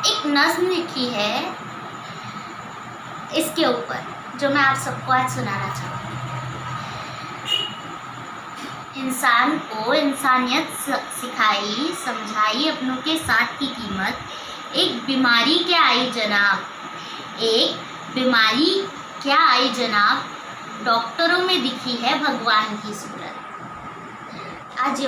एक नज़्म लिखी है इसके ऊपर, जो मैं आप सबको आज सुनाना चाहूँगी। इंसान को इंसानियत सिखाई, समझाई अपनों के साथ की कीमत। एक बीमारी क्या आई जनाब, एक बीमारी क्या आई जनाब, डॉक्टरों में दिखी है भगवान की सूरत। आज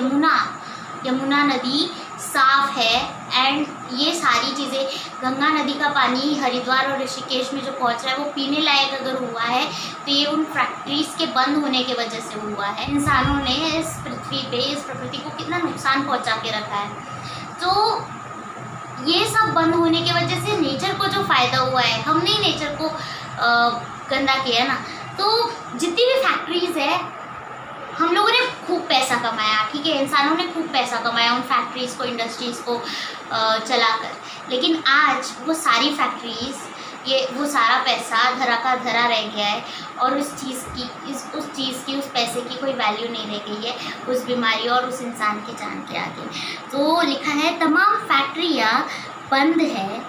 यमुना नदी साफ है एंड ये सारी चीज़ें, गंगा नदी का पानी हरिद्वार और ऋषिकेश में जो पहुंच रहा है वो पीने लायक अगर हुआ है तो ये उन फैक्ट्रीज़ के बंद होने की वजह से हुआ है। इंसानों ने इस पृथ्वी पे इस प्रकृति को कितना नुकसान पहुंचा के रखा है। तो ये सब बंद होने की वजह से नेचर को जो फ़ायदा हुआ है, हमने ही नेचर को गंदा किया है ना। तो जितनी भी फैक्ट्रीज़ है, हम लोगों ने खूब पैसा कमाया, ठीक है, इंसानों ने खूब पैसा कमाया उन फैक्ट्रीज़ को, इंडस्ट्रीज़ को चलाकर, लेकिन आज वो सारी फैक्ट्रीज़, वो सारा पैसा धरा का धरा रह गया है और उस चीज़ की उस पैसे की कोई वैल्यू नहीं रह गई है उस बीमारी और उस इंसान की जान के आगे। तो लिखा है, तमाम फैक्ट्रियाँ बंद है,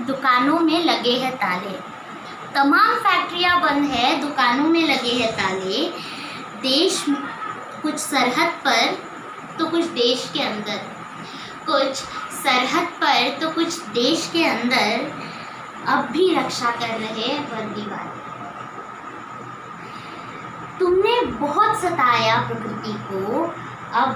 दुकानों में लगे हैं ताले। तमाम फैक्ट्रियाँ बंद है, दुकानों में लगे हैं ताले। देश कुछ सरहद पर तो कुछ देश के अंदर, कुछ सरहद पर तो कुछ देश के अंदर, अब भी रक्षा कर रहे वर्दी वाले। तुमने बहुत सताया प्रकृति को, अब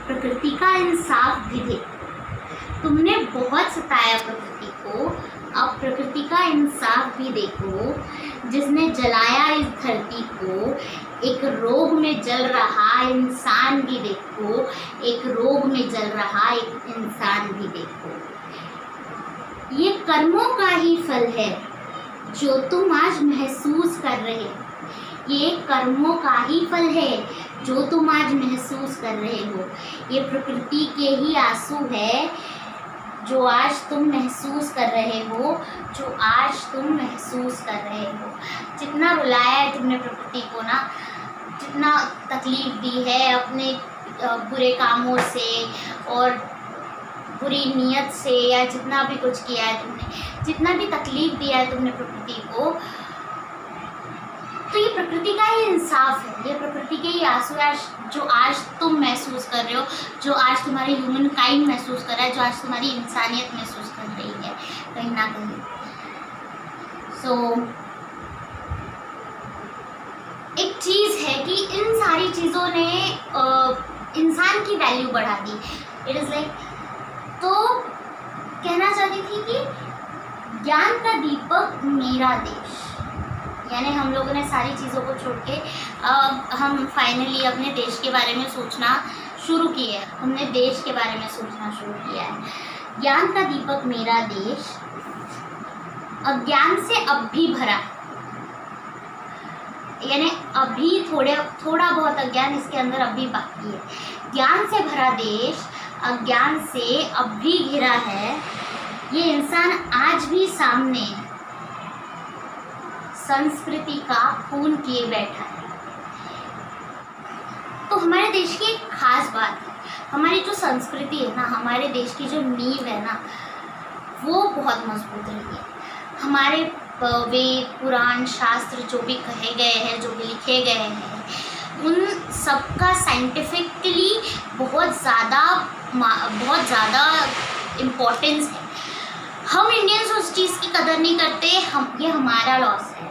प्रकृति का इंसाफ भी देखो। तुमने बहुत सताया प्रकृति को, अब प्रकृति का इंसाफ भी देखो। जिसने जलाया इस धरती को, एक रोग में जल रहा इंसान भी देखो। एक रोग में जल रहा एक इंसान भी देखो। ये कर्मों का ही फल है जो तुम आज महसूस कर रहे हो। ये कर्मों का ही फल है जो तुम आज महसूस कर रहे हो। ये प्रकृति के ही आंसू है जो आज तुम महसूस कर रहे हो, जो आज तुम महसूस कर रहे हो। जितना रुलाया है तुमने प्रकृति को ना, जितना तकलीफ़ दी है अपने बुरे कामों से और बुरी नीयत से, या जितना भी कुछ किया है तुमने, जितना भी तकलीफ़ दिया है तुमने प्रकृति को, तो ये प्रकृति का ही इंसाफ है। ये प्रकृति के ही आंसू है जो आज तुम महसूस कर रहे हो, जो आज तुम्हारी ह्यूमन काइंड महसूस कर रहा है, जो आज तुम्हारी इंसानियत महसूस कर रही है कहीं ना कहीं। एक चीज़ है कि इन सारी चीज़ों ने इंसान की वैल्यू बढ़ा दी। इट इज़ लाइक, तो कहना चाहती थी कि ज्ञान का दीपक मेरा देश, यानी हम लोगों ने सारी चीज़ों को छोड़ के हम फाइनली अपने देश के बारे में सोचना शुरू किया है। हमने देश के बारे में सोचना शुरू किया है। ज्ञान का दीपक मेरा देश अज्ञान से अब भी भरा, यानी अभी थोड़ा बहुत अज्ञान इसके अंदर अभी बाकी है। ज्ञान से भरा देश अज्ञान से अब भी घिरा है। ये इंसान आज भी सामने संस्कृति का खून किए बैठा है। तो हमारे देश की एक खास बात है, हमारी जो संस्कृति है ना, हमारे देश की जो नींव है ना, वो बहुत मजबूत रही है। हमारे वेद पुराण शास्त्र जो भी कहे गए हैं, जो भी लिखे गए हैं, उन सबका साइंटिफिकली बहुत ज़्यादा इम्पोर्टेंस है। हम इंडियंस उस चीज़ की कदर नहीं करते, ये हमारा लॉस है,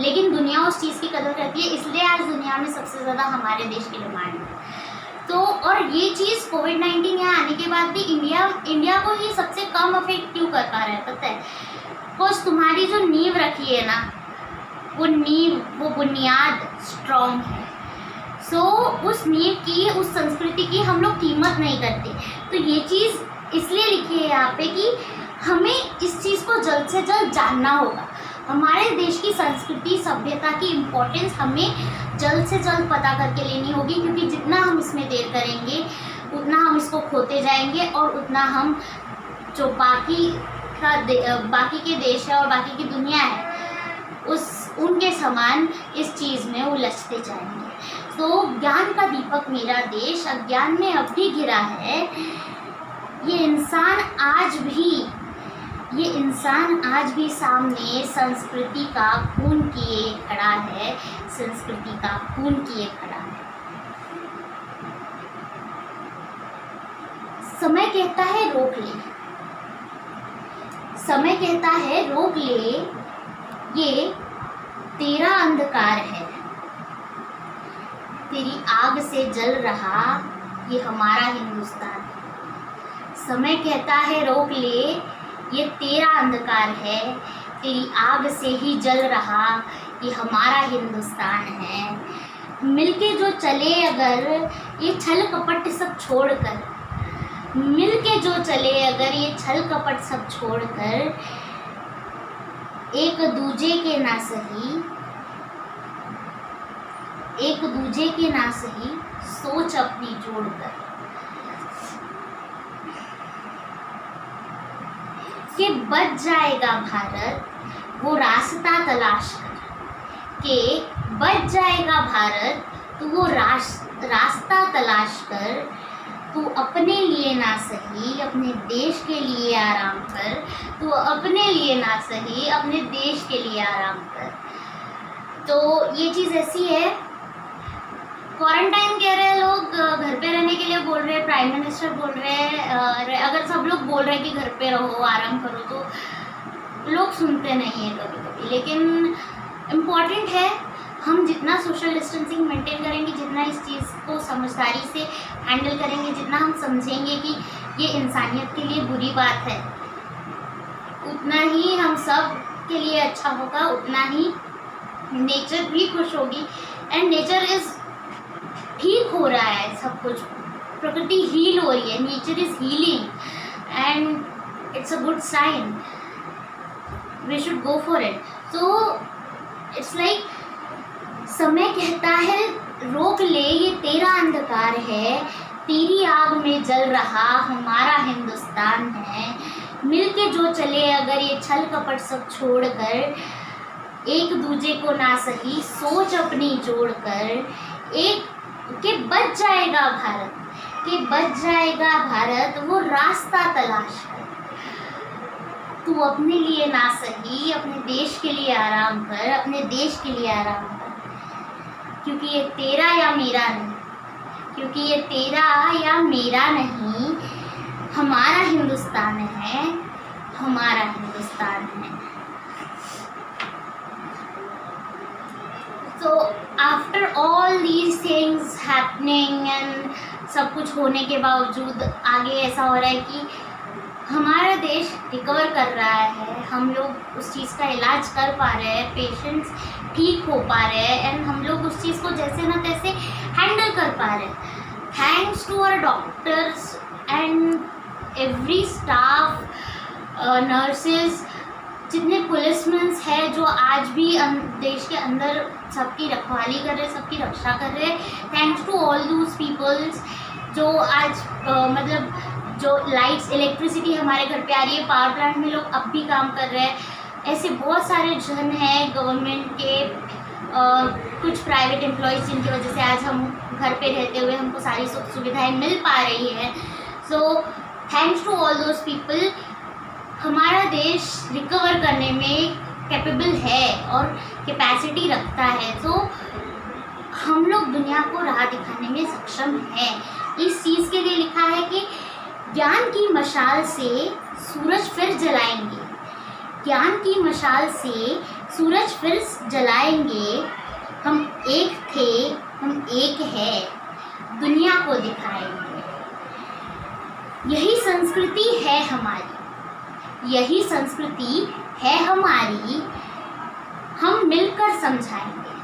लेकिन दुनिया उस चीज़ की कदर करती है। इसलिए आज दुनिया में सबसे ज़्यादा हमारे देश की डिमांड है। तो और ये चीज़ कोविड-19 यहाँ आने के बाद भी इंडिया को ही सबसे कम अफेक्ट क्यों कर पा रहा है पता है? बिकॉज तुम्हारी जो नींव रखी है ना, वो बुनियाद स्ट्रॉन्ग है। उस नींव की, उस संस्कृति की हम लोग कीमत नहीं करते। तो ये चीज़ इसलिए लिखी है यहाँ पे कि हमें इस चीज़ को जल्द से जल्द जानना होगा। हमारे देश की संस्कृति सभ्यता की इम्पोर्टेंस हमें जल्द से जल्द पता करके लेनी होगी, क्योंकि जितना हम इसमें देर करेंगे उतना हम इसको खोते जाएंगे और उतना हम जो बाकी के देश है और बाकी की दुनिया है उनके समान इस चीज़ में उलझते जाएंगे। तो ज्ञान का दीपक मेरा देश अज्ञान में अब भी घिरा है। ये इंसान आज भी इंसान आज भी सामने संस्कृति का खून किए खड़ा है, संस्कृति का खून किए खड़ा है। समय कहता है रोक ले, समय कहता है रोक ले, ये तेरा अंधकार है, तेरी आग से जल रहा ये हमारा हिंदुस्तान है। समय कहता है रोक ले, ये तेरा अंधकार है, तेरी आग से ही जल रहा ये हमारा हिंदुस्तान है। मिलके जो चले अगर ये छल कपट सब छोड़कर, मिलके जो चले अगर ये छल कपट सब छोड़कर, एक दूजे के ना सही, एक दूजे के ना सही सोच अपनी जोड़कर, कि बच जाएगा भारत वो रास्ता तलाश कर, कि बच जाएगा भारत तो वो रास्ता तलाश कर, तू अपने लिए ना सही अपने देश के लिए आराम कर, तू अपने लिए ना सही अपने देश के लिए आराम कर। तो ये चीज़ ऐसी है, क्वारंटाइन कह रहे हैं लोग, घर पे रहने के लिए बोल रहे हैं, प्राइम मिनिस्टर बोल रहे हैं, अगर सब लोग बोल रहे हैं कि घर पे रहो आराम करो तो लोग सुनते नहीं हैं कभी कभी। लेकिन इम्पॉर्टेंट है हम जितना सोशल डिस्टेंसिंग मेंटेन करेंगे, जितना इस चीज़ को समझदारी से हैंडल करेंगे, जितना हम समझेंगे कि ये इंसानियत के लिए बुरी बात है, उतना ही हम सब के लिए अच्छा होगा, उतना ही नेचर भी खुश होगी। एंड नेचर इज़ ठीक हो रहा है, सब कुछ प्रकृति हील हो रही है, nature is healing and it's a good sign, we should go for it. So it's like समय कहता है रोक ले, ये तेरा अंधकार है, तेरी आग में जल रहा हमारा हिंदुस्तान है। मिलके जो चले अगर ये छल कपट सब छोड़कर, एक दूजे को ना सही सोच अपनी जोड़कर, एक के बच जाएगा भारत, के बच जाएगा भारत वो रास्ता तलाश कर, तू अपने लिए ना सही अपने देश के लिए आराम कर, अपने देश के लिए आराम कर, क्योंकि ये तेरा या मेरा नहीं, क्योंकि ये तेरा या मेरा नहीं, हमारा हिंदुस्तान है, हमारा हिंदुस्तान है। So after all these things happening and सब कुछ होने के बावजूद आगे ऐसा हो रहा है कि हमारा देश रिकवर कर रहा है, हम लोग उस चीज़ का इलाज कर पा रहे हैं, पेशेंट्स ठीक हो पा रहे हैं एंड हम लोग उस चीज़ को जैसे ना तैसे हैंडल कर पा रहे हैं, thanks to our doctors and every staff, nurses, जितने पुलिसमैन हैं जो आज भी देश के अंदर सबकी रखवाली कर रहे हैं, सबकी रक्षा कर रहे हैं। Thanks to all those peoples जो आज मतलब जो लाइट्स इलेक्ट्रिसिटी हमारे घर पे आ रही है, पावर प्लांट में लोग अब भी काम कर रहे हैं। ऐसे बहुत सारे जन हैं गवर्नमेंट के, कुछ प्राइवेट एम्प्लॉयज़ जिनकी वजह से आज हम घर पे रहते हुए हमको सारी सुख सुविधाएँ मिल पा रही हैं। So thanks to all those people. हमारा देश रिकवर करने में कैपेबल है और कैपेसिटी रखता है, तो हम लोग दुनिया को राह दिखाने में सक्षम हैं। इस चीज़ के लिए लिखा है कि ज्ञान की मशाल से सूरज फिर जलाएंगे, ज्ञान की मशाल से सूरज फिर जलाएंगे, हम एक थे हम एक है, दुनिया को दिखाएंगे। यही संस्कृति है हमारी, यही संस्कृति है हमारी, हम मिलकर समझाएंगे।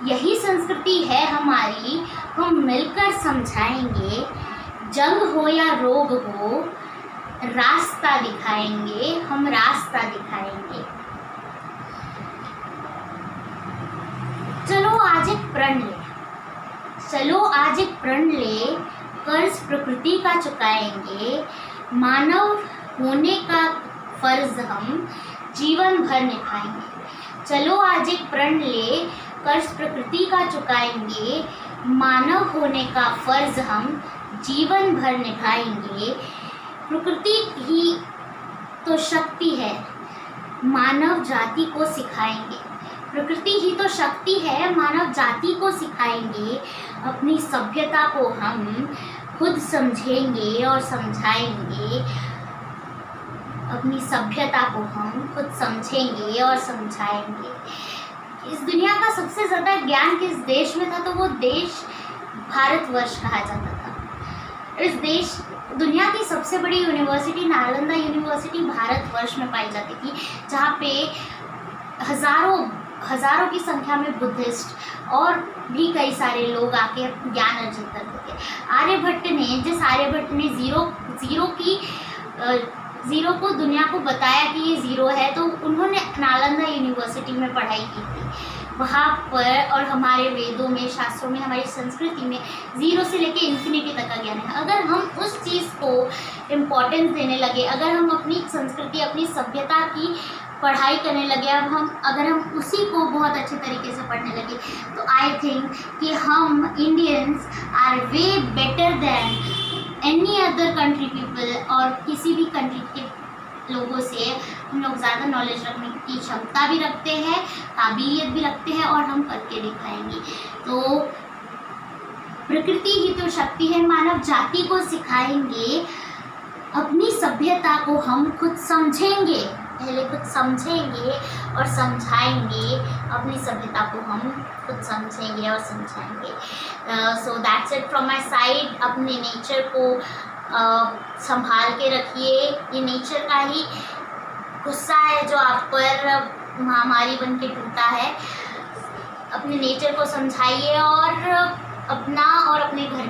यही संस्कृति है हमारी, हम मिलकर समझाएंगे। जंग हो या रोग हो, रास्ता दिखाएंगे, हम रास्ता दिखाएंगे। चलो आज एक प्रण ले, चलो आज एक प्रण ले, कर्ज प्रकृति का चुकाएंगे। मानव होने का फर्ज हम जीवन भर निभाएंगे। चलो आज एक प्रण ले, कर्ज प्रकृति का चुकाएंगे। मानव होने का फर्ज हम जीवन भर निभाएंगे। प्रकृति ही तो शक्ति है, मानव जाति को सिखाएंगे। प्रकृति ही तो शक्ति है, मानव जाति को सिखाएंगे। अपनी सभ्यता को हम खुद समझेंगे और समझाएंगे। अपनी सभ्यता को हम खुद समझेंगे और समझाएंगे। इस दुनिया का सबसे ज़्यादा ज्ञान किस देश में था, तो वो देश भारतवर्ष कहा जाता था। इस देश दुनिया की सबसे बड़ी यूनिवर्सिटी नालंदा यूनिवर्सिटी भारतवर्ष में पाई जाती थी, जहाँ पे हज़ारों की संख्या में बुद्धिस्ट और भी कई सारे लोग आके ज्ञान अर्जित करते थे। जिस आर्यभट्ट ने ज़ीरो को दुनिया को बताया कि ये ज़ीरो है, तो उन्होंने नालंदा यूनिवर्सिटी में पढ़ाई की थी। वहाँ पर और हमारे वेदों में, शास्त्रों में, हमारी संस्कृति में ज़ीरो से लेके इन्फिनिटी तक का ज्ञान है। अगर हम उस चीज़ को इम्पोर्टेंस देने लगे, अगर हम अपनी संस्कृति, अपनी सभ्यता की पढ़ाई करने लगे, अगर हम उसी को बहुत अच्छे तरीके से पढ़ने लगे, तो आई थिंक कि हम Indians are way better than any other country people, और किसी भी कंट्री के लोगों से हम लोग ज़्यादा नॉलेज रखने की क्षमता भी रखते हैं, काबिलियत भी रखते हैं, और हम करके दिखाएंगे। तो प्रकृति ही तो शक्ति है, मानव जाति को सिखाएंगे। अपनी सभ्यता को हम खुद समझेंगे, पहले खुद समझेंगे और समझाएंगे। अपनी सभ्यता को हम खुद समझेंगे और समझाएंगे। So that's it from my side. अपने नेचर को संभाल के रखिए। ये नेचर का ही गुस्सा है जो आप पर महामारी बन के टूटा है। अपने नेचर को समझाइए और अपना और अपने घर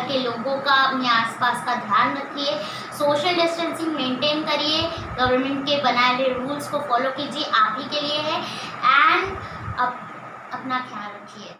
के लोगों का, अपने आसपास का ध्यान रखिए। सोशल डिस्टेंसिंग मेंटेन करिए। गवर्नमेंट के बनाए हुए रूल्स को फॉलो कीजिए, आप ही के लिए है। एंड अपना ख्याल रखिए।